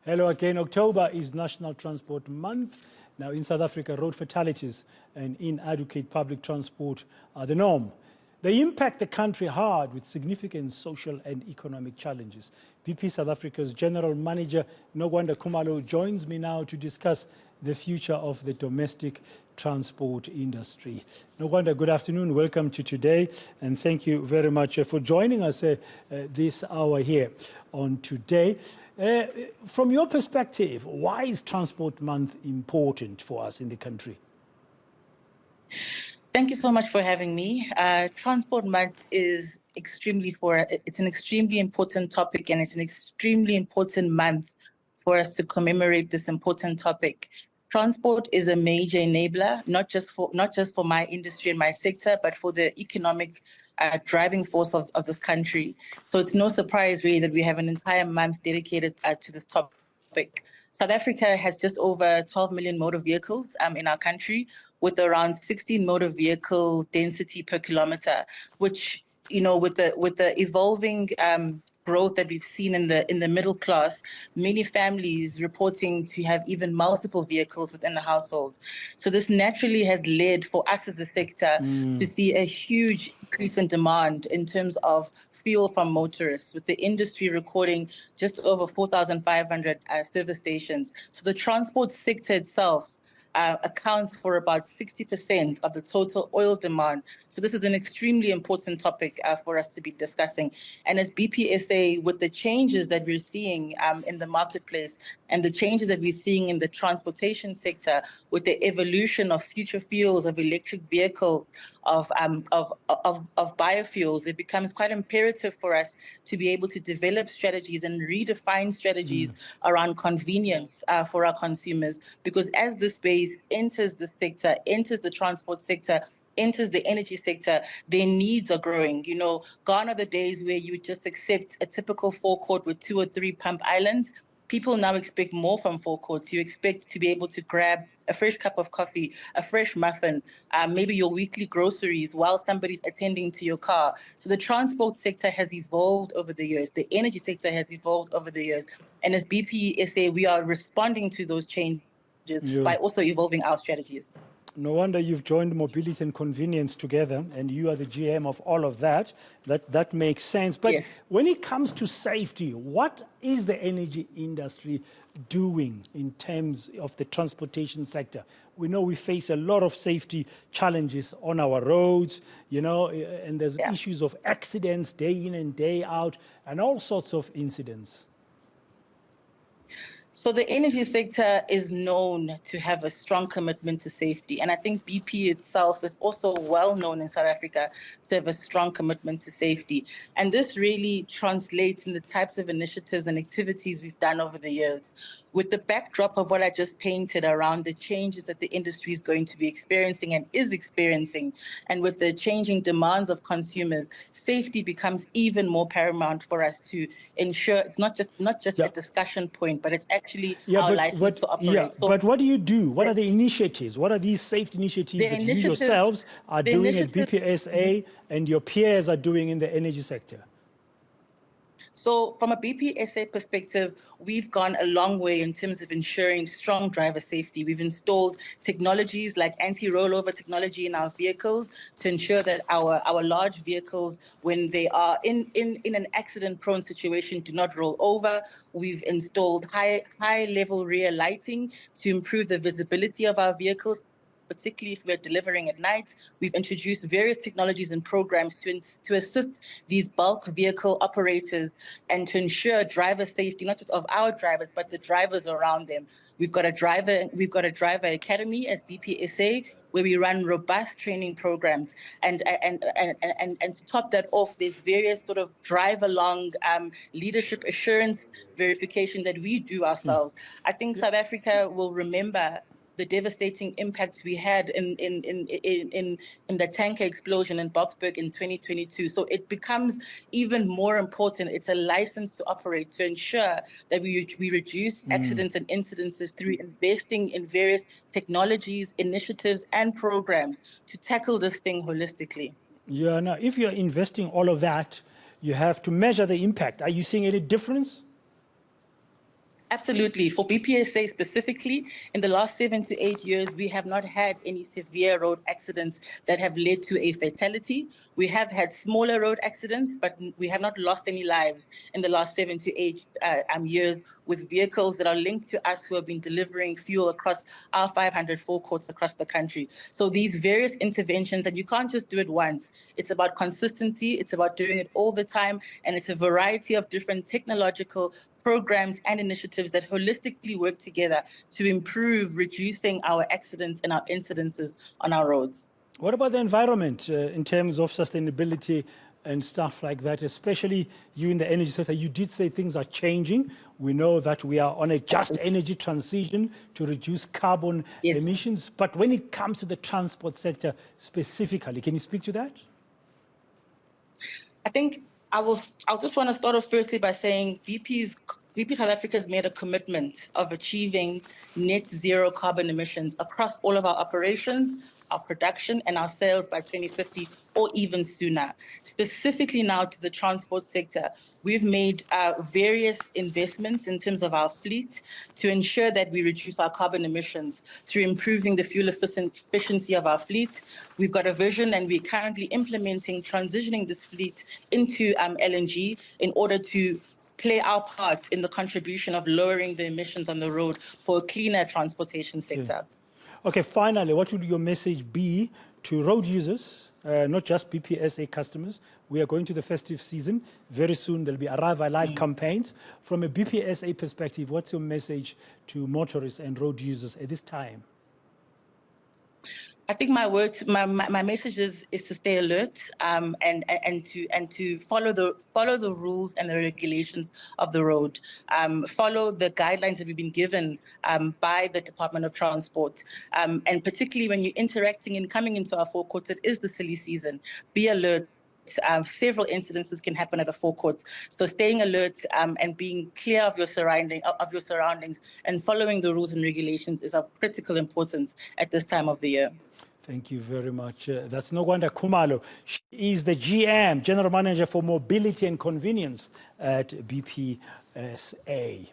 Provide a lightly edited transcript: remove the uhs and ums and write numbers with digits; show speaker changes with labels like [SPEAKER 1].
[SPEAKER 1] Hello again. October is National Transport Month. Now in South Africa, road fatalities and inadequate public transport are the norm. They impact the country hard with significant social and economic challenges. BP South Africa's General Manager, Nokwanda Khumalo, joins me now to discuss the future of the domestic transport industry. Nokwanda, good afternoon. Welcome to today, and thank you very much for joining us this hour here on Today. From your perspective, why is Transport Month important for us in the country?
[SPEAKER 2] Thank you so much for having me. Transport Month is it's an extremely important topic, and it's an extremely important month for us to commemorate this important topic. Transport is a major enabler, not just for my industry and my sector, but for the economic driving force of this country. So it's no surprise really that we have an entire month dedicated to this topic. South Africa has just over 12 million motor vehicles in our country, with around 16 motor vehicle density per kilometer, which, you know, with the evolving growth that we've seen in the middle class, many families reporting to have even multiple vehicles within the household. So this naturally has led for us as a sector to see a huge increase in demand in terms of fuel from motorists, with the industry recording just over 4,500 service stations. So the transport sector itself accounts for about 60% of the total oil demand. So this is an extremely important topic for us to be discussing. And as BPSA, with the changes that we're seeing in the marketplace and the changes that we're seeing in the transportation sector, with the evolution of future fuels, of electric vehicles, of biofuels, it becomes quite imperative for us to be able to develop strategies and redefine strategies around convenience for our consumers. Because as this space enters the sector, enters the transport sector, enters the energy sector, their needs are growing. You know, gone are the days where you just accept a typical forecourt with 2 or 3 pump islands. People now expect more from forecourts. You expect to be able to grab a fresh cup of coffee, a fresh muffin, maybe your weekly groceries while somebody's attending to your car. So the transport sector has evolved over the years. The energy sector has evolved over the years. And as BPSA, we are responding to those changes by also evolving our strategies.
[SPEAKER 1] No wonder you've joined mobility and convenience together, and you are the GM of all of that. That makes sense. But
[SPEAKER 2] yes,
[SPEAKER 1] when it comes to safety, what is the energy industry doing in terms of the transportation sector? We know we face a lot of safety challenges on our roads, you know, and there's issues of accidents day in and day out, and all sorts of incidents.
[SPEAKER 2] So the energy sector is known to have a strong commitment to safety. And I think BP itself is also well known in South Africa to have a strong commitment to safety. And this really translates in the types of initiatives and activities we've done over the years. With the backdrop of what I just painted around the changes that the industry is going to be experiencing and is experiencing, and with the changing demands of consumers, safety becomes even more paramount for us to ensure it's not just a discussion point, but it's actually our license to operate.
[SPEAKER 1] So, but what do you do? What are the initiatives? What are these safety initiatives that you yourselves are doing at BPSA and your peers are doing in the energy sector?
[SPEAKER 2] So from a BPSA perspective, we've gone a long way in terms of ensuring strong driver safety. We've installed technologies like anti-rollover technology in our vehicles to ensure that our large vehicles, when they are in an accident-prone situation, do not roll over. We've installed high-level rear lighting to improve the visibility of our vehicles, particularly if we're delivering at night. We've introduced various technologies and programs to assist these bulk vehicle operators and to ensure driver safety, not just of our drivers, but the drivers around them. We've got a driver academy as BPSA, where we run robust training programs. And to top that off, there's various sort of drive-along leadership assurance verification that we do ourselves. I think South Africa will remember the devastating impacts we had in the tanker explosion in Boksburg in 2022. So it becomes even more important. It's a license to operate to ensure that we reduce accidents and incidences through investing in various technologies, initiatives, and programs to tackle this thing holistically.
[SPEAKER 1] Yeah, now if you're investing all of that, you have to measure the impact. Are you seeing any difference?
[SPEAKER 2] Absolutely. For BPSA specifically, in the last 7 to 8 years, we have not had any severe road accidents that have led to a fatality. We have had smaller road accidents, but we have not lost any lives in the last 7 to 8 years with vehicles that are linked to us who have been delivering fuel across our 500 forecourts across the country. So these various interventions, and you can't just do it once. It's about consistency. It's about doing it all the time. And it's a variety of different technological programs and initiatives that holistically work together to improve reducing our accidents and our incidences on our roads.
[SPEAKER 1] What about the environment in terms of sustainability and stuff like that, especially you in the energy sector? You did say things are changing. We know that we are on a just energy transition to reduce carbon emissions. But when it comes to the transport sector specifically, can you speak to that?
[SPEAKER 2] I think I'll just want to start off firstly by saying BP South Africa has made a commitment of achieving net zero carbon emissions across all of our operations, our production and our sales by 2050 or even sooner. Specifically now to the transport sector, we've made various investments in terms of our fleet to ensure that we reduce our carbon emissions through improving the fuel efficiency of our fleet. We've got a vision and we're currently implementing, transitioning this fleet into LNG in order to play our part in the contribution of lowering the emissions on the road for a cleaner transportation sector.
[SPEAKER 1] Okay, finally, what would your message be to road users, not just BPSA customers? We are going to the festive season. Very soon there'll be Arrive Alive campaigns. From a BPSA perspective, what's your message to motorists and road users at this time?
[SPEAKER 2] I think my message is to stay alert and to follow the rules and the regulations of the road. Follow the guidelines that we've been given by the Department of Transport, and particularly when you're interacting and coming into our forecourts, it is the silly season. Be alert. Several incidences can happen at the forecourts. So staying alert and being clear of your surroundings and following the rules and regulations is of critical importance at this time of the year.
[SPEAKER 1] Thank you very much. That's Nokwanda Khumalo. She is the GM, General Manager for Mobility and Convenience at BPSA.